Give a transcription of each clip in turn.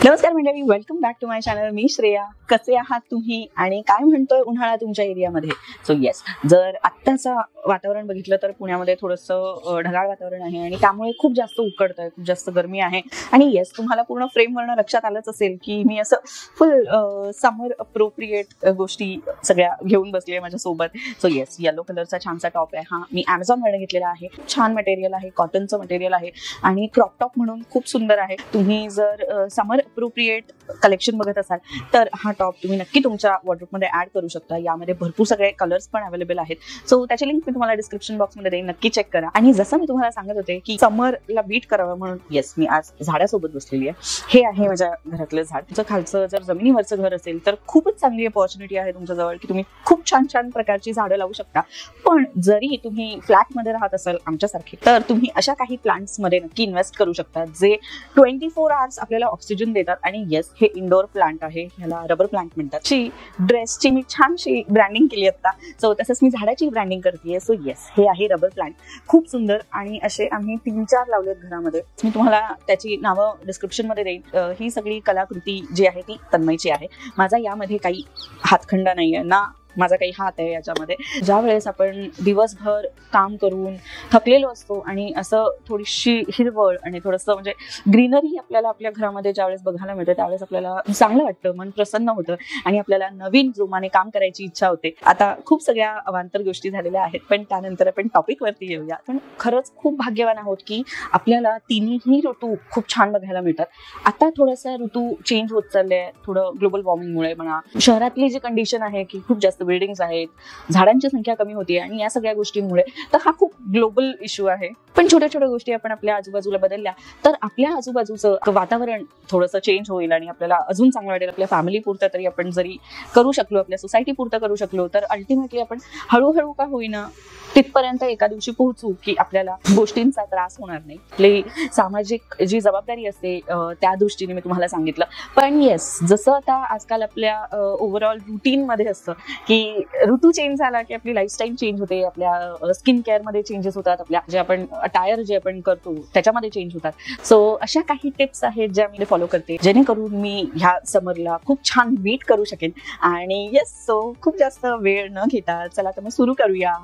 नमस्कार मंडळी, welcome back to my channel. मी श्रेया. कसे आहात तुम्ही आणि काय म्हणतोय उन्हाळा तुमच्या एरियामध्ये? सो येस, जर आत्ताचा वातावरण बघितलं तर पुण्यामध्ये थोडंसं ढगाळ वातावरण आहे आणि त्यामुळे खूप जास्त उकडतंय, खूप जास्त गरमी आहे. आणि येस, तुम्हाला पूर्ण फ्रेमवरनं लक्षात आलंच असेल की मी असं फुल समर अप्रोप्रिएट गोष्टी सगळ्या घेऊन बसली आहे माझ्यासोबत. सो येस, येलो कलरचा छानसा टॉप आहे हा. मी ॲमेझॉनवरून घेतलेला आहे. छान मटेरियल आहे, कॉटनचं मटेरियल आहे आणि क्रॉप टॉप म्हणून खूप सुंदर आहे. तुम्ही जर समर अप्रोप्रिएट कलेक्शन बघत असाल तर हा टॉप तुम्ही नक्की तुमच्या वॉर्डरोबमध्ये ऍड करू शकता. यामध्ये भरपूर सगळे कलर्स पण अवेलेबल आहेत. सो त्याची लिंक मी तुम्हाला डिस्क्रिप्शन बॉक्समध्ये देईन, नक्की चेक करा. आणि जसं मी तुम्हाला सांगत होते की समरला बीट करावं म्हणून येस, मी आज झाडासोबत बसलेली आहे. हे आहे माझ्या घरातलं झाड. तुमचं खालचं जर जमिनीवरचं घर असेल तर खूपच चांगली अपॉर्च्युनिटी आहे तुमच्याजवळ की तुम्ही खूप छान छान प्रकारची झाडं लावू शकता. पण जरी तुम्ही फ्लॅटमध्ये राहत असाल आमच्यासारखे तर तुम्ही अशा काही प्लांट्समध्ये नक्की इन्व्हेस्ट करू शकता जे 24 आवर्स आपल्याला ऑक्सिजन देतात. आणि येस, हे इंडोर प्लांट आहे, ह्याला रबर प्लांट म्हणतात. ड्रेसची मी छानशी ब्रँडिंग केली आता. सो तसंच मी झाडाची ब्रँडिंग करते. सो येस, हे आहे रबर प्लांट, खूप सुंदर. आणि असे आम्ही 3-4 लावलेत घरामध्ये. मी तुम्हाला त्याची नावं डिस्क्रिप्शन मध्ये देईन. ही सगळी कलाकृती जी आहे ती तन्मयची आहे. माझा यामध्ये काही हातखंडा नाहीये ना, माझा काही हात आहे याच्यामध्ये. ज्या वेळेस आपण दिवसभर काम करून थकलेलो असतो आणि असं थोडीशी हिरवळ आणि थोडंसं म्हणजे ग्रीनरी आपल्याला आपल्या घरामध्ये ज्यावेळेस बघायला मिळतं त्यावेळेस आपल्याला चांगलं वाटतं, मन प्रसन्न होतं आणि आपल्याला नवीन जोमाने काम करायची इच्छा होते. आता खूप सगळ्या अवांतर गोष्टी झालेल्या आहेत, पण त्यानंतर आपण टॉपिक वरती येऊया. पण खरंच खूप भाग्यवान आहोत की आपल्याला तिन्ही ऋतू खूप छान बघायला मिळतात. आता थोडासा ऋतू चेंज होत चाललाय, थोडं ग्लोबल वॉर्मिंगमुळे म्हणा, शहरातली जी कंडिशन आहे की खूप जास्त बिल्डिंग्स आहेत, झाडांची संख्या कमी होती आणि या सगळ्या गोष्टींमुळे तर हा खूप ग्लोबल इश्यू आहे. पण छोट्या छोट्या गोष्टी आपण आपल्या आजूबाजूला बदलल्या तर आपल्या आजूबाजूचं वातावरण थोडंसं चेंज होईल आणि आपल्याला अजून चांगलं वाटेल. आपल्या फॅमिली पुरतं तरी आपण जरी करू शकलो, आपल्या सोसायटी पुरतं करू शकलो तर अल्टिमेटली आपण हळूहळू का होईना तिथपर्यंत एका दिवशी पोहोचू की आपल्याला गोष्टींचा त्रास होणार नाही. आपली सामाजिक जी जबाबदारी असते त्या दृष्टीने मी तुम्हाला सांगितलं. पण येस, जसं आता आजकाल आपल्या ओव्हरऑल रुटीन मध्ये असतं की ऋतू चेंज झाला की आपली लाईफस्टाईल चेंज होते, आपल्या स्किन केअर मध्ये चेंजेस होतात, आपल्या जे आपण अटायर जे आपण करतो त्याच्यामध्ये चेंज होतात. सो अशा काही टिप्स आहेत ज्या मी फॉलो करते जेणेकरून मी ह्या समरला खूप छान बीट करू शकेन. आणि येस, सो खूप जास्त वेळ न घेता चला तर मग सुरू करूया.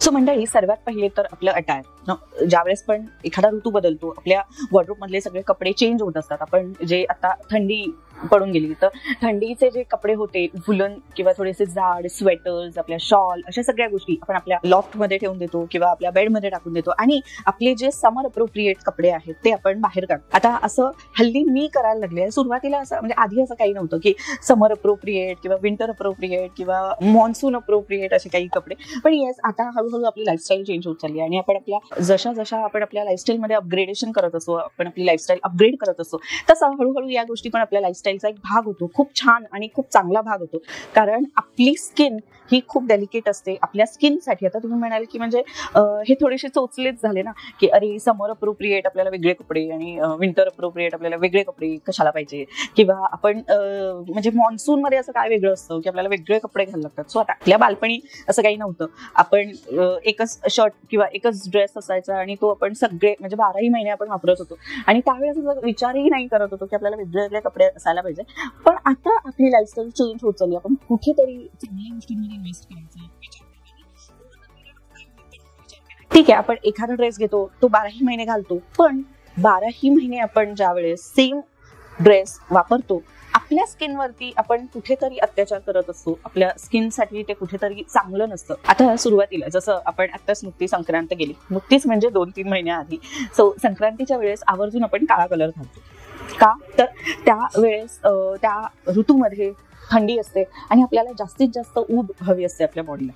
सो मंडळी, सर्वात पहिले तर आपलं अटायर. ज्यावेळेस पण एखादा ऋतू बदलतो आपल्या वॉर्डरोब मधले सगळे कपडे चेंज होत असतात. आपण जे आता थंडी पडून गेली तर थंडीचे जे कपडे होते वुलन किंवा थोडेसे जाड स्वेटर्स, आपल्या शॉल, अशा सगळ्या गोष्टी आपण आपल्या लॉफ्ट मध्ये ठेवून देतो किंवा आपल्या बेडमध्ये टाकून देतो आणि आपले जे समर अप्रोप्रिएट कपडे आहेत ते आपण बाहेर काढतो. आता असं हल्ली मी करायला लागले. सुरुवातीला असं म्हणजे आधी असं काही नव्हतं की समर अप्रोप्रिएट किंवा विंटर अप्रोप्रिएट किंवा मॉन्सून अप्रोप्रिएट असे काही कपडे. पण येस, आता हळूहळू आपली लाईफस्टाईल चेंज होत चालली आणि आपण आपल्या जशा आपण आपल्या लाईफस्टाईलमध्ये अपग्रेडेशन करत असतो, आपण आपली लाईफस्टाईल अपग्रेड करत असतो, तसं हळूहळू या गोष्टी पण आपल्या लाईफस्टाईलचा एक भाग होतो. खूप छान आणि खूप चांगला भाग होतो. कारण आपली स्किन ही खूप डेलिकेट असते. आपल्या स्किनसाठी आता तुम्ही म्हणाल की म्हणजे हे थोडेसे चोचलेच झाले ना की अरे समर अप्रोप्रिएट आपल्याला वेगळे कपडे आणि विंटर अप्रोप्रिएट आपल्याला वेगळे कपडे कशाला पाहिजे, किंवा आपण म्हणजे मान्सून मध्ये असं काय वेगळं असतं की आपल्याला वेगळे कपडे घालायला लागतात. सो आता आपल्या बालपणी असं काही नव्हतं. आपण एकच शर्ट किंवा एकच ड्रेस असायचा आणि तो आपण सगळे म्हणजे 12ही महिने आपण वापरत होतो आणि त्यावेळेस विचारही नाही करत होतो की आपल्याला वेगळे वेगळे कपडे असायला पाहिजे. पण आता आपली लाईफस्टाईल चेंज होत चालली. आपण कुठेतरी चांगल्या गोष्टींमध्ये इन्व्हेस्ट करायचं. ठीक आहे, आपण एखादा ड्रेस घेतो, तो 12ही महिने घालतो, पण 12ही महिने आपण ज्या वेळेस सेम ड्रेस वापरतो आपल्या स्किनवरती आपण कुठेतरी अत्याचार करत असतो. आपल्या स्किनसाठी ते कुठेतरी चांगलं नसतं. आता सुरुवातीला जसं आपण आत्ताच नुकती संक्रांत गेली, नुकतीच म्हणजे 2-3 महिन्याआधी. सो संक्रांतीच्या वेळेस आवर्जून आपण काळा कलर घालतो. का तर त्यावेळेस त्या ऋतूमध्ये थंडी असते आणि आपल्याला जास्तीत जास्त ऊब हवी असते आपल्या बॉडीला.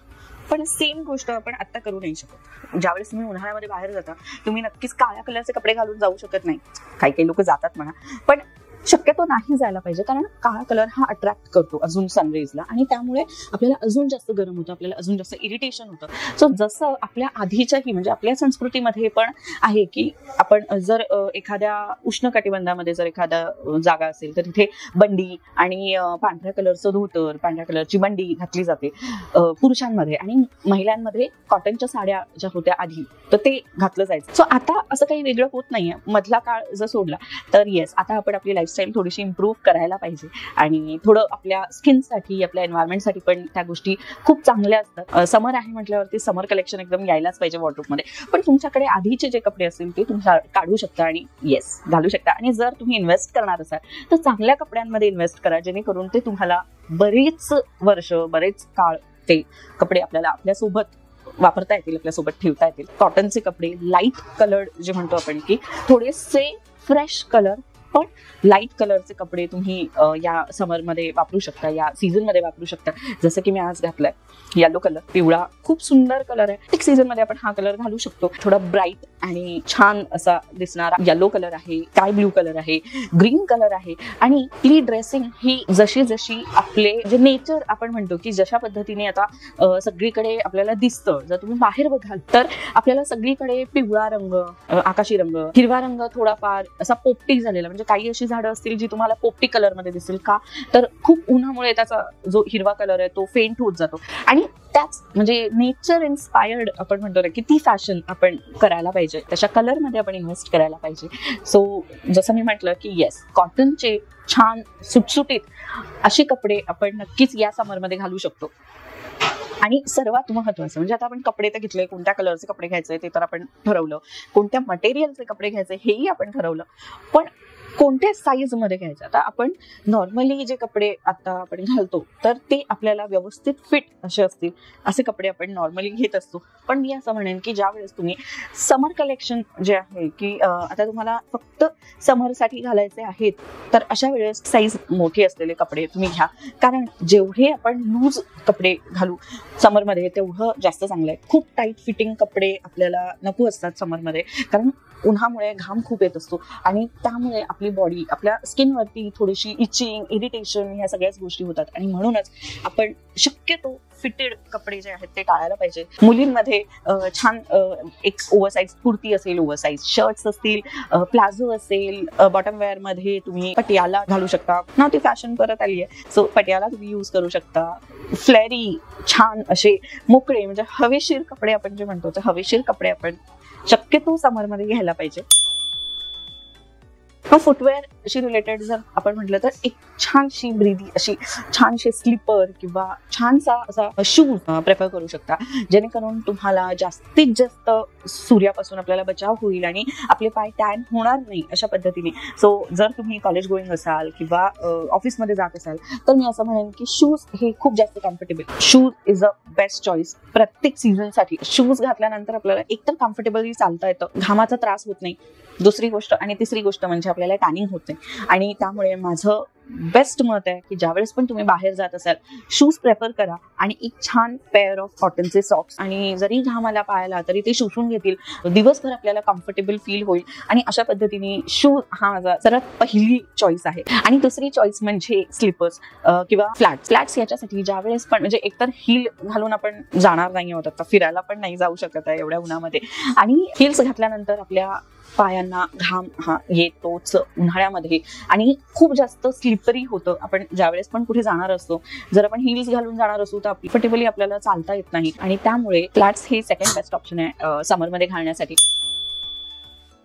पण सेम गोष्ट आपण आता करू नाही शकत. ज्यावेळेस तुम्ही उन्हाळ्यामध्ये बाहेर जाता तुम्ही नक्कीच काळ्या कलरचे कपडे घालून जाऊ शकत नाही. काही लोक जातात म्हणा, पण शक्यतो नाही जायला पाहिजे. कारण काळा कलर हा अट्रॅक्ट करतो अजून सनरेजला आणि त्यामुळे आपल्याला अजून जास्त गरम होतं, आपल्याला अजून जास्त इरिटेशन होतं. सो जसं आपल्या आधीच्याही म्हणजे आपल्या संस्कृतीमध्ये पण आहे की आपण जर एखाद्या उष्णकटिबंधामध्ये जर एखादा जागा असेल तर तिथे बंडी आणि पांढऱ्या कलरचं धोतर, पांढऱ्या कलरची बंडी घातली जाते पुरुषांमध्ये, आणि महिलांमध्ये कॉटनच्या साड्या ज्या होत्या आधी तर ते घातलं जायचं. सो आता असं काही वेगळं होत नाहीये. मधला काळ जर सोडला तर येस, आता आपण आपली लाईफस्टाईल थोडीशी इम्प्रूव्ह करायला पाहिजे आणि थोडं आपल्या स्किनसाठी आपल्या एन्व्हायरमेंटसाठी पण त्या गोष्टी खूप चांगल्या असतात. समर आहे म्हटल्यावरती समर कलेक्शन एकदम यायलाच पाहिजे वॉर्डरोबमध्ये. पण तुमच्याकडे आधीचे जे कपडे असतील ते तुम्ही काढू शकता आणि येस घालू शकता. आणि जर तुम्ही इन्व्हेस्ट करणार असाल तर चांगल्या कपड्यांमध्ये इन्व्हेस्ट करा, जेणेकरून ते तुम्हाला बरेच वर्ष बरेच काळ ते कपडे आपल्याला आपल्यासोबत वापरता येतील, आपल्यासोबत ठेवता येतील. कॉटनचे कपडे लाईट कलर्ड जे म्हणतो आपण की थोडेसे फ्रेश कलर पण लाईट कलरचे कपडे तुम्ही या समरमध्ये वापरू शकता, या सीझनमध्ये वापरू शकता. जसं की मी आज घातलाय येलो कलर, पिवळा खूप सुंदर कलर आहे. एक सीझनमध्ये आपण हा कलर घालू शकतो. थोडा ब्राईट आणि छान असा दिसणारा येलो कलर आहे, स्काय ब्लू कलर आहे, ग्रीन कलर आहे. आणि आपली ड्रेसिंग ही जशी जशी आपले जे नेचर आपण म्हणतो की जशा पद्धतीने आता सगळीकडे आपल्याला दिसतं, जर तुम्ही बाहेर बघाल तर आपल्याला सगळीकडे पिवळा रंग, आकाशी रंग, हिरवा रंग थोडाफार असा पोपटी झालेला, म्हणजे काही अशी झाडं असतील जी तुम्हाला पोपटी कलर मध्ये दिसेल का, तर खूप उन्हामुळे त्याचा जो हिरवा कलर आहे तो फेंट होत जातो. आणि त्याच म्हणजे नेचर इन्स्पायर्ड आपण म्हणतो ना की ती फॅशन आपण करायला पाहिजे, तशा कलर मध्ये आपण इन्व्हेस्ट करायला पाहिजे. सो जसं मी म्हटलं की येस, कॉटनचे छान सुटसुटीत असे कपडे आपण नक्कीच या समरमध्ये घालू शकतो. आणि सर्वात महत्वाचं म्हणजे आता आपण कपडे तर घेतले, कोणत्या कलरचे कपडे घ्यायचे ते तर आपण ठरवलं, कोणत्या मटेरियलचे कपडे घ्यायचे हेही आपण ठरवलं, पण कोणत्या साईज मध्ये घ्यायचं. आता आपण नॉर्मली जे कपडे आता आपण घालतो तर ते आपल्याला व्यवस्थित फिट असे असतील असे कपडे आपण नॉर्मली घेत असतो. पण मी असं म्हणेन की ज्या वेळेस तुम्ही समर कलेक्शन जे आहे की आता तुम्हाला फक्त समरसाठी घालायचे आहेत तर अशा वेळेस साईज मोठी असलेले कपडे तुम्ही घ्या, कारण जेवढे आपण लूज कपडे घालू समरमध्ये तेवढं जास्त चांगलं आहे. खूप टाईट फिटिंग कपडे आपल्याला नको असतात समरमध्ये, कारण उन्हामुळे घाम खूप येत असतो आणि त्यामुळे आपली बॉडी, आपल्या स्किनवरती थोडीशी इचिंग, इरिटेशन ह्या सगळ्याच गोष्टी होतात. आणि म्हणूनच आपण शक्यतो फिटेड कपडे जे आहेत ते टाळायला पाहिजे. मुलींमध्ये छान एक ओव्हरसाइज कुर्ती असेल, ओव्हरसाइज शर्ट्स असतील, प्लाझो असेल, बॉटम वेअर मध्ये तुम्ही पटियाला घालू शकता ना, ती फॅशन परत आली आहे. सो पटियाला तुम्ही यूज करू शकता. फ्लेरी छान असे मोकळे म्हणजे हवेशीर कपडे आपण जे म्हणतो ते हवेशीर कपडे आपण शक्यतो समरमध्ये घ्यायला पाहिजे. फुटवेअरशी रिलेटेड जर आपण म्हटलं तर एक छानशी ब्रीदी अशी छानशी स्लीपर किंवा छानसा असा शूज प्रेफर करू शकता, जेणेकरून तुम्हाला जास्तीत जास्त सूर्यापासून आपल्याला बचाव होईल आणि आपले पाय टॅन होणार नाही अशा पद्धतीने. सो जर तुम्ही कॉलेज गोईंग असाल किंवा ऑफिसमध्ये जात असाल तर मी असं म्हणेन की शूज हे खूप जास्त comfortable, shoes is a best choice प्रत्येक सीझनसाठी. शूज घातल्यानंतर आपल्याला एकतर कम्फर्टेबली चालता येतं, घामाचा त्रास होत नाही, दुसरी गोष्ट आणि तिसरी गोष्ट म्हणजे आपल्याला टॅनिंग होत नाही. आणि त्यामुळे माझं बेस्ट मत आहे की ज्यावेळेस पण तुम्ही बाहेर जात असाल शूज प्रेफर करा आणि एक छान पेअर ऑफ कॉटनचे सॉक्स, आणि जरी घाम आला पायाला तरी ते शोषून घेतील, दिवसभर आपल्याला कम्फर्टेबल फील होईल. आणि अशा पद्धतीने शूज हा माझा सर्वात पहिली चॉईस आहे. आणि दुसरी चॉईस म्हणजे स्लीपर्स किंवा फ्लॅट्स याच्यासाठी ज्यावेळेस पण म्हणजे एकतर हिल घालून आपण जाणार नाही आहोत, आता फिरायला पण नाही जाऊ शकत आहे एवढ्या उन्हामध्ये, आणि हिल्स घातल्यानंतर आपल्या पायांना घाम हा येतोच उन्हाळ्यामध्ये आणि खूप जास्त स्लिपरी होतं. आपण ज्यावेळेस पण कुठे जाणार असतो, जर आपण हिल्स घालून जाणार असू तर कम्फर्टेबली आपल्याला चालता येत नाही, आणि त्यामुळे फ्लॅट्स हे सेकंड बेस्ट ऑप्शन आहे समरमध्ये घालण्यासाठी.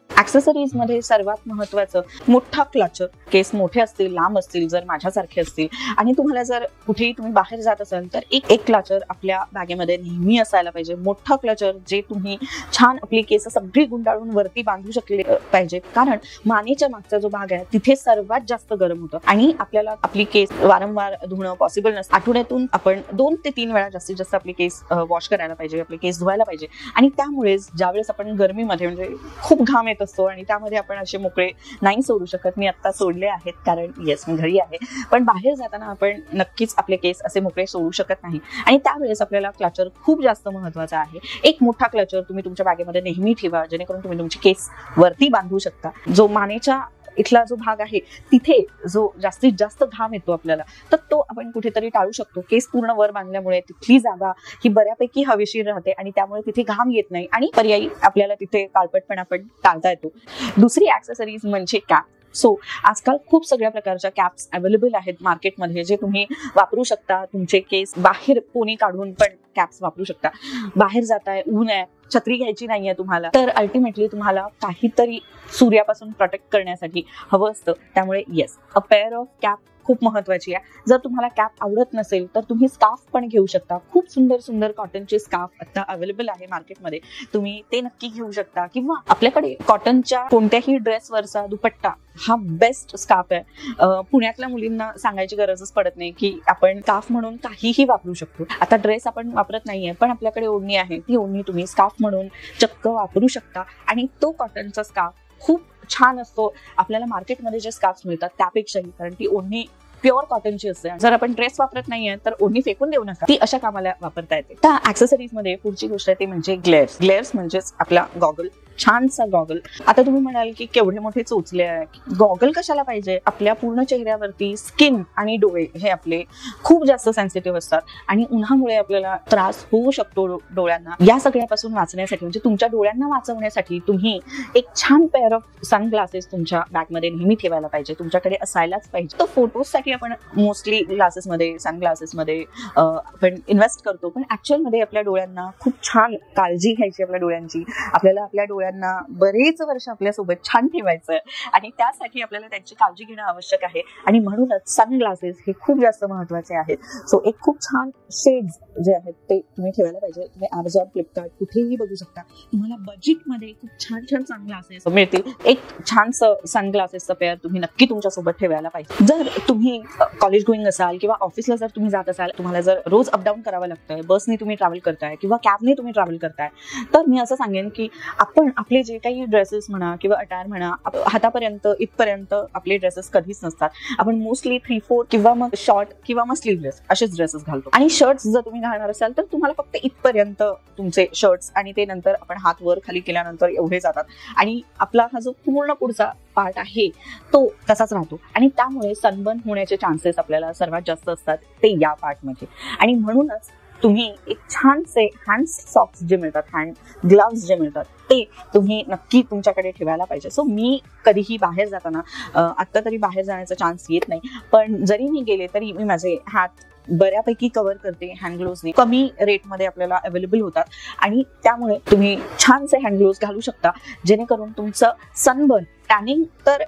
ऍक्सेसरीज मध्ये सर्वात महत्वाचं मोठा क्लचर. केस मोठे असतील, लांब असतील, जर माझ्यासारखे असतील आणि तुम्हाला जर कुठेही तुम्ही बाहेर जात असाल तर एक क्लचर आपल्या बॅगेमध्ये नेहमी असायला पाहिजे. मोठा क्लचर जे तुम्ही छान आपली केस सगळी गुंडाळून वरती बांधू शकले पाहिजे, कारण मानेच्या मागचा जो भाग आहे तिथे सर्वात जास्त गरम होतं आणि आपल्याला आपली केस वारंवार धुणं पॉसिबल नसतं. आठवड्यातून आपण 2 ते 3 वेळा जास्तीत जास्त आपली केस वॉश करायला पाहिजे, आपले केस धुवायला पाहिजे. आणि त्यामुळेच ज्यावेळेस आपण गरमीमध्ये म्हणजे खूप घाम येत असतो आणि त्यामध्ये आपण असे मोकळे नाही सोडू शकत. मी आता सोडले आहेत कारण येस मी घरी आहे, पण बाहेर जाताना आपण नक्कीच आपले केस असे मोकळे सोडू शकत नाही आणि त्यावेळेस आपल्याला क्लचर खूप जास्त महत्वाचा आहे. एक मोठा क्लचर तुम्ही तुमच्या बॅगेमध्ये नेहमी ठेवा, जेणेकरून तुम्ही तुमचे केस वरती बांधू शकता. जो मानेच्या इथला जो भाग आहे तिथे जो जास्तीत जास्त घाम येतो आपल्याला, तर तो आपण कुठेतरी टाळू शकतो. केस पूर्ण वर बांधल्यामुळे तिथली जागा ही बऱ्यापैकी हवेशीर राहते आणि त्यामुळे तिथे घाम येत नाही आणि पर्यायी आपल्याला तिथे काळपटपणा पण टाळता येतो. दुसरी ऍक्सेसरीज म्हणजे कॅप. सो आजकाल खूप सगळ्या प्रकारच्या कॅप्स अवेलेबल आहेत मार्केटमध्ये, जे तुम्ही वापरू शकता. तुमचे केस बाहेर पोनी काढून पण कॅप्स वापरू शकता. बाहेर जाताय, ऊन आहे, छत्री घ्यायची नाहीये तुम्हाला, तर अल्टिमेटली तुम्हाला काहीतरी सूर्यापासून प्रोटेक्ट करण्यासाठी हवं असतं. त्यामुळे yes, a pair of cap खूप महत्वाची आहे. जर तुम्हाला कॅप आवडत नसेल तर तुम्ही स्कार्फ पण घेऊ शकता. खूप सुंदर सुंदर कॉटनचे स्कार्फ आता अवेलेबल आहे मार्केटमध्ये, तुम्ही ते नक्की घेऊ शकता. किंवा आपल्याकडे कॉटनच्या कोणत्याही ड्रेसवरचा दुपट्टा हा बेस्ट स्कार्फ आहे. पुण्यातल्या मुलींना सांगायची गरजच पडत नाही की आपण स्कार्फ म्हणून काहीही वापरू शकतो. आता ड्रेस आपण वापरत नाहीये, पण आपल्याकडे ओढणी आहे, ती ओढणी तुम्ही स्कार्फ म्हणून चक्क वापरू शकता. आणि तो कॉटनचा स्कार्फ खूप छान असतो आपल्याला मार्केटमध्ये जे स्कार्फ मिळतात त्यापेक्षाही, कारण ती ओढणी प्युअर कॉटनची असते. जर आपण ड्रेस वापरत नाहीये तर ओढणी फेकून देऊ नका, ती अशा कामाला वापरता येते. त्या ऍक्सेसरीज मध्ये पुढची गोष्ट आहे ती म्हणजे ग्लेअर्स. ग्लेअर्स म्हणजेच आपला गॉगल, छानसा गॉगल. आता तुम्ही म्हणाल की केवढे मोठे चोचले आहे, गॉगल कशाला पाहिजे? आपल्या पूर्ण चेहऱ्यावरती स्किन आणि डोळे हे आपले खूप जास्त सेन्सिटिव्ह असतात आणि उन्हामुळे आपल्याला त्रास होऊ शकतो डोळ्यांना. या सगळ्यापासून वाचण्यासाठी, म्हणजे तुमच्या डोळ्यांना वाचवण्यासाठी तुम्ही एक छान पेअर ऑफ सनग्लासेस तुमच्या बॅगमध्ये नेहमी ठेवायला पाहिजे, तुमच्याकडे असायलाच पाहिजे. तर फोटोजसाठी आपण मोस्टली ग्लासेसमध्ये, सनग्लासेसमध्ये आपण इन्व्हेस्ट करतो, पण ऍक्च्युअलमध्ये आपल्या डोळ्यांना खूप छान काळजी घ्यायची. आपल्या डोळ्यांची आपल्याला आपल्या डोळ्यांना बरेच वर्ष आपल्यासोबत छान ठेवायचं आहे आणि त्यासाठी आपल्याला त्यांची काळजी घेणं आवश्यक आहे. आणि म्हणूनच सनग्लासेस हे खूप जास्त महत्वाचे आहेत. सो एक खूप छान शेड्स जे आहेत ते तुम्ही ठेवायला पाहिजे. तुम्ही Amazon, फ्लिपकार्ट कुठेही बघू शकता, तुम्हाला बजेटमध्ये खूप छान छान सनग्लासेस मिळतील. एक छानसं सनग्लासेसचं पेअर तुम्ही नक्की तुमच्यासोबत ठेवायला पाहिजे. जर तुम्ही कॉलेज गोईंग असाल किंवा ऑफिसला जर तुम्ही जात असाल, तुम्हाला जर रोज अपडाऊन करावं लागतंय, बसने तुम्ही ट्रॅव्हल करताय किंवा कॅबने तुम्ही ट्रॅव्हल करताय, तर मी असं सांगेन की आपण आपले जे काही ड्रेसेस म्हणा किंवा अटायर म्हणा, हातापर्यंत इथपर्यंत आपले ड्रेसेस कधीच नसतात. आपण मोस्टली 3/4 किंवा मग शॉर्ट किंवा मग स्लीवलेस असेच ड्रेसेस घालतो. आणि शर्ट्स जर तुम्ही घालणार असाल तर तुम्हाला फक्त इथपर्यंत तुमचे शर्ट्स, आणि ते नंतर आपण हात वर खाली केल्यानंतर एवढे जातात आणि आपला हा जो पूर्ण पुढचा पार्ट आहे तो तसाच राहतो. आणि त्यामुळे सनबर्न होण्याचे चान्सेस आपल्याला सर्वात जास्त असतात ते या पार्टमध्ये. आणि म्हणूनच तुम्ही एक छानसे हँड सॉक्स जे मिळतात, हँड ग्लव्स जे मिळतात, ते तुम्ही नक्की तुमच्याकडे ठेवायला पाहिजे. सो मी कधीही बाहेर जाताना, आत्ता तरी बाहेर जाण्याचा चान्स येत नाही, पण जरी मी गेले तरी मी माझे हात बऱ्यापैकी कव्हर करते हँड ग्लोव्हजने. कमी रेटमध्ये आपल्याला अवेलेबल होतात आणि त्यामुळे तुम्ही छानसे हँड ग्लोव्हज घालू शकता, जेणेकरून तुमचं सनबर्न, टॅनिंग तर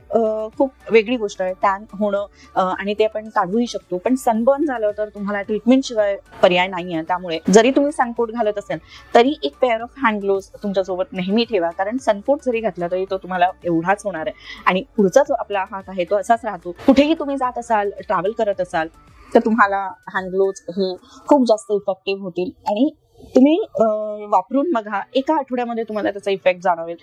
खूप वेगळी गोष्ट आहे, टॅन होणं आणि ते आपण काढूही शकतो, पण सनबर्न झालं तर तुम्हाला ट्रीटमेंट शिवाय पर्याय नाही आहे. त्यामुळे जरी तुम्ही सनकोट घालत असेल तरी एक पेअर ऑफ हँड ग्लोव्हज तुमच्यासोबत नेहमी ठेवा, कारण सनकोट जरी घातला तरी तो तुम्हाला एवढाच होणार आहे आणि पुढचा जो आपला हात आहे तो असाच राहतो. कुठेही तुम्ही जात असाल, ट्रॅव्हल करत असाल तर तुम्हाला हँड ग्लोव्हज हे खूप जास्त इफेक्टिव्ह होतील आणि तुम्ही वापरून बघा, एका आठवड्यामध्ये तुम्हाला त्याचा इफेक्ट जाणवेल.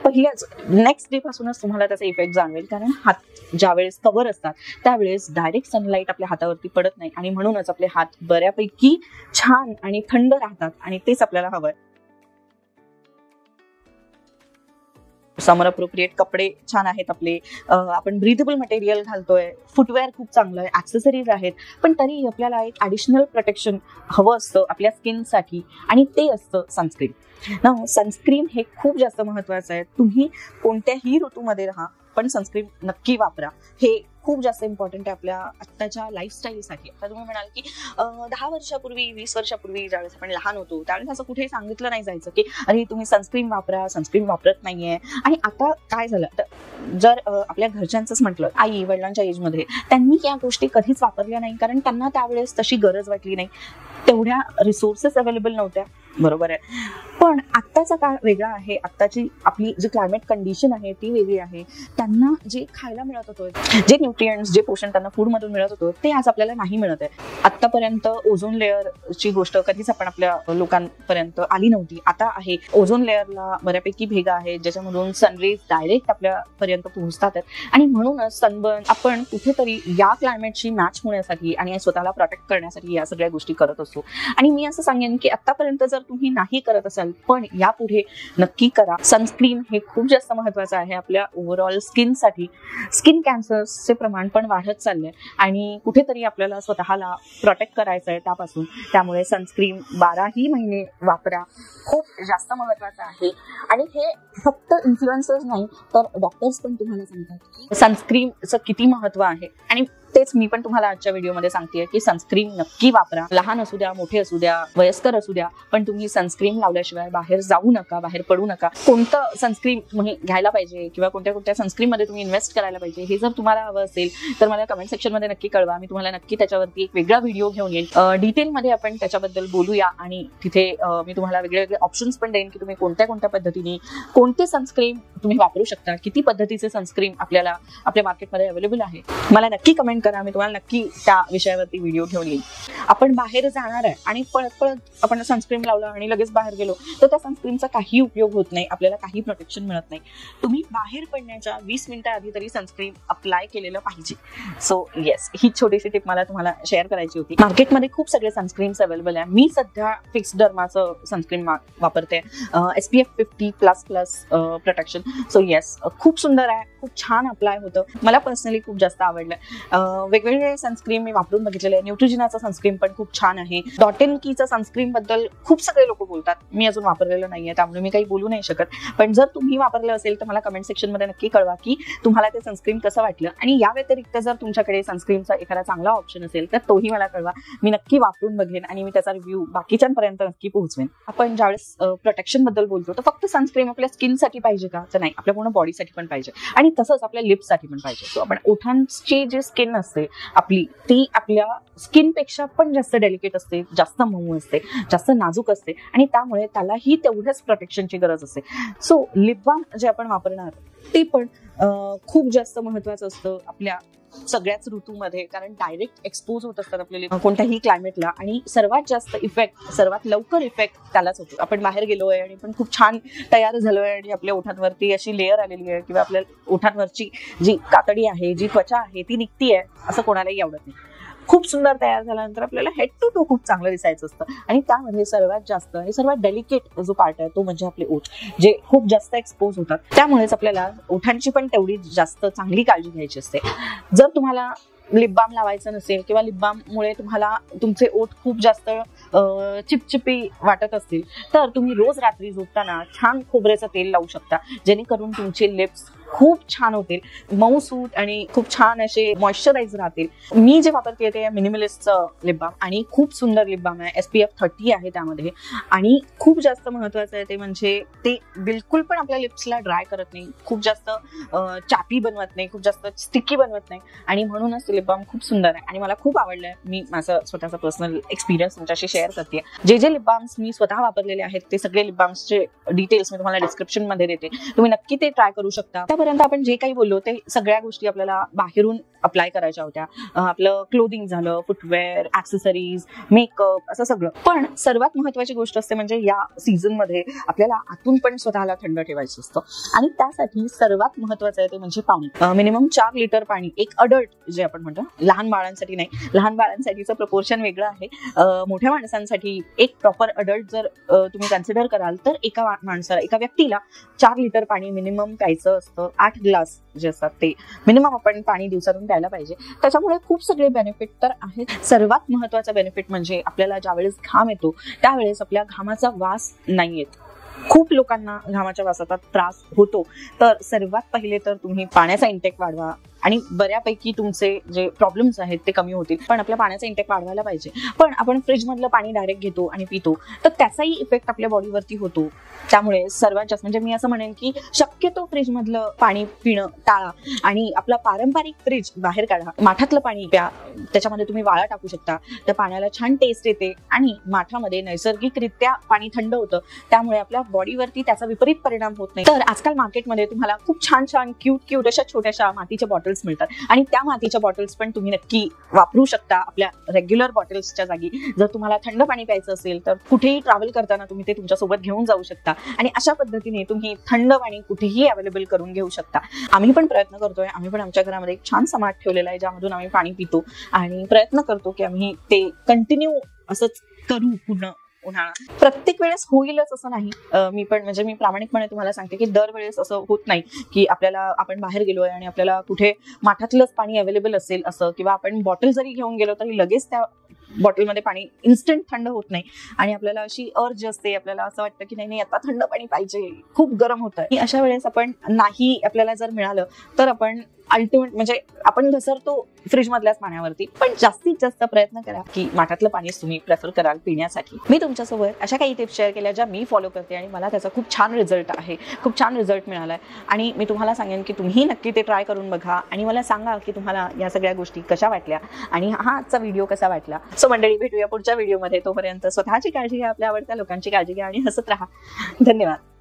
पहिल्याच नेक्स्ट डे पासूनच तुम्हाला त्याचा इफेक्ट जाणवेल, कारण हात ज्यावेळेस कव्हर असतात त्यावेळेस डायरेक्ट सनलाईट आपल्या हातावरती पडत नाही आणि म्हणूनच आपले हात बऱ्यापैकी छान आणि थंड राहतात आणि तेच आपल्याला हवंय. समर अप्रोप्रिएट कपडे छान आहेत आपले, आपण ब्रीथेबल मटेरियल घालतोय, फुटवेअर खूप चांगलं आहे, ऍक्सेसरीज आहेत, पण तरी आपल्याला एक ऍडिशनल प्रोटेक्शन हवं असतं आपल्या स्किनसाठी आणि ते असतं सनस्क्रीन. ना सनस्क्रीन हे खूप जास्त महत्वाचं आहे. तुम्ही कोणत्याही ऋतूमध्ये राहा पण सनस्क्रीन नक्की वापरा, हे खूप जास्त इम्पॉर्टंट आहे आपल्या आत्ताच्या लाईफस्टाईलसाठी. आता तुम्ही म्हणाल की 10 वर्षापूर्वी, 20 वर्षापूर्वी ज्यावेळेस आपण लहान होतो त्यावेळेस असं कुठेही सांगितलं नाही जायचं की अरे तुम्ही सनस्क्रीन वापरा, सनस्क्रीन वापरत नाहीये. आणि आता काय झालं, तर जर आपल्या घरच्यांचंच म्हटलं, आई वडिलांच्या एजमध्ये त्यांनी या गोष्टी कधीच वापरल्या नाही, कारण त्यांना त्यावेळेस तशी गरज वाटली नाही, तेवढ्या रिसोर्सेस अवेलेबल नव्हत्या, बरोबर आहे. पण आत्ताचा काळ वेगळा आहे, आत्ताची आपली जी क्लायमेट कंडिशन आहे ती वेगळी आहे. त्यांना जे खायला मिळत होतं, जे न्यूट्रिएंट्स, जे पोषण त्यांना फूडमधून मिळत होतं ते आज आपल्याला नाही मिळत आहे. आतापर्यंत ओझोन लेअरची गोष्ट कधीच आपण आपल्या लोकांपर्यंत आली नव्हती, आता आहे. ओझोन लेअरला बऱ्यापैकी भेगा आहेत ज्याच्यामधून सनरेज डायरेक्ट आपल्यापर्यंत पोहोचतात आणि म्हणूनच सनबर्न आपण कुठेतरी या क्लायमेटशी मॅच होण्यासाठी आणि स्वतःला प्रोटेक्ट करण्यासाठी या सगळ्या गोष्टी करत असतो. आणि मी असं सांगेन की आतापर्यंत जर तुम्ही नाही करत असाल पण यापुढे नक्की करा. सनस्क्रीन हे खूप जास्त महत्वाचं आहे आपल्या ओव्हरऑल स्किनसाठी. स्किन कॅन्सरचे प्रमाण पण वाढत चाललंय आणि कुठेतरी आपल्याला स्वतःला प्रोटेक्ट करायचं आहे त्यापासून. त्यामुळे सनस्क्रीन 12ही महिने वापरा, खूप जास्त महत्वाचं आहे. आणि हे फक्त इन्फ्लुएन्सर्स नाही तर डॉक्टर्स पण तुम्हाला सांगतात की सनस्क्रीनचं किती महत्व आहे. आणि तेच मी पण तुम्हाला आजच्या व्हिडिओमध्ये सांगतेय की सनस्क्रीन नक्की वापरा. लहान असू द्या, मोठे असू द्या, वयस्कर असू द्या, पण तुम्ही सनस्क्रीन लावल्याशिवाय बाहेर जाऊ नका, बाहेर पडू नका. कोणतं सनस्क्रीन तुम्ही घ्यायला पाहिजे किंवा कोणत्या सनस्क्रीन मध्ये तुम्ही इन्व्हेस्ट करायला पाहिजे हे जर तुम्हाला हवं असेल तर मला कमेंट सेक्शन मध्ये नक्की कळवा. मी तुम्हाला नक्की त्याच्यावरती एक वेगळा व्हिडिओ घेऊन येईल. डिटेलमध्ये आपण त्याच्याबद्दल बोलूया आणि तिथे मी तुम्हाला वेगळे ऑप्शन्स पण देईन की तुम्ही कोणत्या पद्धतीने कोणते सनस्क्रीन तुम्ही वापरू शकता, किती पद्धतीचे सनस्क्रीन आपल्याला आपल्या मार्केटमध्ये अवेलेबल आहे. मला नक्की कमेंट करा, मी तुम्हाला नक्की त्या विषयावरती व्हिडिओ घेऊन येईल. आपण बाहेर जाणार आहे आणि पळत आपण सनस्क्रीन लावलं आणि लगेच बाहेर गेलो तर त्या सनस्क्रीनचा काही उपयोग होत नाही, आपल्याला काही प्रोटेक्शन मिळत नाही. तुम्ही बाहेर पडण्याच्या 20 मिनिटं आधी तरी सनस्क्रीन अप्लाय केलेलं पाहिजे. सो येस, ही छोटीशी टिप मला तुम्हाला शेअर करायची होती. मार्केटमध्ये खूप सगळे सनस्क्रीन्स अवेलेबल आहे. मी सध्या फिक्स डर्माचं सनस्क्रीन वापरते, SPF 50++ प्रोटेक्शन. सो येस, खूप सुंदर आहे, खूप छान अप्लाय होतं. मला पर्सनली खूप जास्त आवडलं. वेगवेगळे सनस्क्रीन मी वापरून बघितलेले आहे. न्यूट्रिजिनाचं सनस्क्रीन पण खूप छान आहे. डॉटेनकीचं सनस्क्रीन बद्दल खूप सगळे लोक बोलतात, मी अजून वापरलेलं नाहीये त्यामुळे मी काही बोलू नाही शकत. पण जर तुम्ही वापरलं असेल तर मला कमेंट सेक्शन मध्ये नक्की कळवा की तुम्हाला ते सनस्क्रीन कसं वाटलं. आणि या व्यतिरिक्त जर तुमच्याकडे सनस्क्रीनचा एखादा चांगला ऑप्शन असेल तर तोही मला कळवा. मी नक्की वापरून बघेन आणि मी त्याचा रिव्ह्यू बाकीच्यांपर्यंत नक्की पोहोचवेन. आपण ज्यावेळेस प्रोटेक्शन बद्दल बोलतो तर फक्त सनस्क्रीन आपल्या स्किनसाठी पाहिजे का, तर नाही, आपल्या पूर्ण बॉडीसाठी पण पाहिजे आणि तसंच आपल्या लिप्ससाठी पण पाहिजे. सो आपण ओठांची जी स्किन असते आपली, ती आपल्या स्किनपेक्षा पण जास्त डेलिकेट असते, जास्त मऊ असते, जास्त नाजूक असते आणि त्यामुळे त्यालाही तेवढ्याच प्रोटेक्शनची गरज असते. सो लिप बाम जे आपण वापरणार ते पण खूप जास्त महत्वाचं असतं आपल्या सगळ्याच ऋतूमध्ये, कारण डायरेक्ट एक्सपोज होत असतात आपल्याला कोणत्याही क्लायमेटला आणि सर्वात जास्त इफेक्ट, सर्वात लवकर इफेक्ट त्यालाच होतो. आपण बाहेर गेलोय आणि पण खूप छान तयार झालोय आणि आपल्या ओठांवरती अशी लेअर आलेली आहे किंवा आपल्या ओठांवरची जी कातडी आहे, जी त्वचा आहे ती निघतीये, असं कोणालाही आवडत नाही. खूप सुंदर तयार झाल्यानंतर आपल्याला हेड टू टो खूप चांगलं दिसायचं असतं आणि त्यामध्ये सर्वात जास्त आणि सर्वात डेलिकेट जो पार्ट आहे तो म्हणजे आपले ओठ, जे खूप जास्त एक्सपोज होतात. त्यामुळेच आपल्याला ओठांची पण तेवढी जास्त चांगली काळजी घ्यायची असते. जर तुम्हाला लिप बाम लावायचं नसेल किंवा लिप बाम मुळे तुम्हाला तुमचे ओठ खूप जास्त चिपचिपी वाटत असतील तर तुम्ही रोज रात्री झोपताना छान खोबऱ्याचं तेल लावू शकता, जेणेकरून तुमचे लिप्स खूप छान होतील, मऊसूत आणि खूप छान असे मॉइश्चराइज राहतील. मी जे वापरते ते मिनिमलिस्टचं लिप बाम आणि खूप सुंदर लिप बाम आहे. SPF 30 आहे त्यामध्ये आणि खूप जास्त महत्वाचं आहे ते म्हणजे ते बिलकुल पण आपल्या लिप्सला ड्राय करत नाही, खूप जास्त चापी बनवत नाही, खूप जास्त स्टिकी बनवत नाही आणि म्हणूनच लिप बाम खूप सुंदर आहे आणि मला खूप आवडलंय. मी माझं स्वतःचा पर्सनल एक्सपिरियन्स तुमच्याशी शेअर करते. जे लिप बाम्स मी स्वतः वापरलेले आहेत ते सगळे लिप बाम्सचे डिटेल्स मी तुम्हाला डिस्क्रिप्शन मध्ये देते, तुम्ही नक्की ते ट्राय करू शकता. आतापर्यंत आपण जे काही बोललो ते सगळ्या गोष्टी आपल्याला बाहेरून अप्लाय करायच्या होत्या. आपलं क्लोदिंग झालं, फुटवेअर, ऍक्सेसरीज, मेकअप, असं सगळं. पण सर्वात महत्वाची गोष्ट असते म्हणजे या सीझन मध्ये आपल्याला आतून पण स्वतःला थंड ठेवायचं असतं आणि त्यासाठी सर्वात महत्वाचं आहे ते म्हणजे पाणी. मिनिमम 4 लिटर पाणी. एक अडल्ट जे आपण म्हणतो, लहान बाळांसाठी नाही, लहान बाळांसाठीचं प्रपोर्शन वेगळं आहे. मोठ्या माणसांसाठी एक प्रॉपर अडल्ट जर तुम्ही कन्सिडर कराल तर एका माणसाला, एका व्यक्तीला 4 लिटर पाणी मिनिमम प्यायचं असतं. 8 ग्लास जे असतात ते मिनिमम आपण पाणी दिवसातून प्यायला पाहिजे. त्याच्यामुळे खूप सगळे बेनिफिट तर आहेत. सर्वात महत्वाचा बेनिफिट म्हणजे आपल्याला ज्यावेळेस घाम येतो त्यावेळेस आपल्या घामाचा वास नाही येत. खूप लोकांना घामाच्या वासाचा त्रास होतो, तर सर्वात पहिले तर तुम्ही पाण्याचा इंटेक वाढवा आणि बऱ्यापैकी तुमचे जे प्रॉब्लेम्स आहेत ते कमी होतील. पण आपल्या पाण्याचा इंटेक वाढवायला पाहिजे. पण आपण फ्रीज मधलं पाणी डायरेक्ट घेतो आणि पितो तर त्याचाही इफेक्ट आपल्या बॉडीवरती होतो. त्यामुळे सर्वात जास्त म्हणजे मी असं म्हणेन की शक्यतो फ्रीज मधलं पाणी पिणं टाळा आणि आपला पारंपरिक फ्रीज बाहेर काढा. माठातलं पाणी प्या, त्याच्यामध्ये तुम्ही वाळा टाकू शकता, त्या पाण्याला छान टेस्ट येते आणि माठामध्ये नैसर्गिकरित्या पाणी थंड होतं, त्यामुळे आपल्या बॉडीवरती त्याचा विपरीत परिणाम होत नाही. तर आजकाल मार्केटमध्ये तुम्हाला खूप छान छान क्यूट अशा छोट्याशा मातीच्या बॉटल्स मिळतात आणि त्या मातीच्या बॉटल्स पण तुम्ही नक्की वापरू शकता आपल्या रेग्युलर बॉटल्सच्या जागी. जर तुम्हाला थंड पाणी प्यायचं असेल तर कुठेही ट्रॅव्हल करताना तुम्ही ते तुमच्या सोबत घेऊन जाऊ शकता आणि अशा पद्धतीने तुम्ही थंड पाणी कुठेही अवेलेबल करून घेऊ शकता. आम्ही पण प्रयत्न करतोय, आम्ही पण आमच्या घरामध्ये एक छान समाट ठेवलेला आहे ज्यामधून आम्ही पाणी पितो आणि प्रयत्न करतो की आम्ही ते कंटिन्यू असंच करू पूर्ण उन्हाळा. प्रत्येक वेळेस होईलच असं नाही. मी प्रामाणिकपणे तुम्हाला सांगते की दरवेळेस असं होत नाही की आपण बाहेर गेलोय आणि आपल्याला कुठे माठातलंच पाणी अवेलेबल असेल असं, किंवा आपण बॉटल जरी घेऊन गेलो तरी लगेच त्या बॉटलमध्ये पाणी इन्स्टंट थंड होत नाही आणि आपल्याला अशी अर्ज असते, आपल्याला असं वाटतं की नाही आता थंड पाणी पाहिजे, खूप गरम होत आहे. अशा वेळेस आपण नाही आपल्याला जर मिळालं तर आपण अल्टिमेट म्हणजे आपण घसरतो फ्रीज मधल्याच पाण्यावरती. पण जास्तीत जास्त प्रयत्न करा की माठातलं पाणी तुम्ही प्रेफर कराल पिण्यासाठी. मी तुमच्यासोबत अशा काही टिप्स शेअर केल्या ज्या मी फॉलो करते आणि मला त्याचा खूप छान रिझल्ट आहे, खूप छान रिझल्ट मिळालाय आणि मी तुम्हाला सांगेन की तुम्ही नक्की ते ट्राय करून बघा आणि मला सांगा की तुम्हाला या सगळ्या गोष्टी कशा वाटल्या आणि हा आजचा व्हिडिओ कसा वाटला. सो मंडळी, भेटूया पुढच्या व्हिडिओमध्ये. तोपर्यंत स्वतःची काळजी घ्या, आपल्या आवडत्या लोकांची काळजी घ्या आणि हसत राहा. धन्यवाद.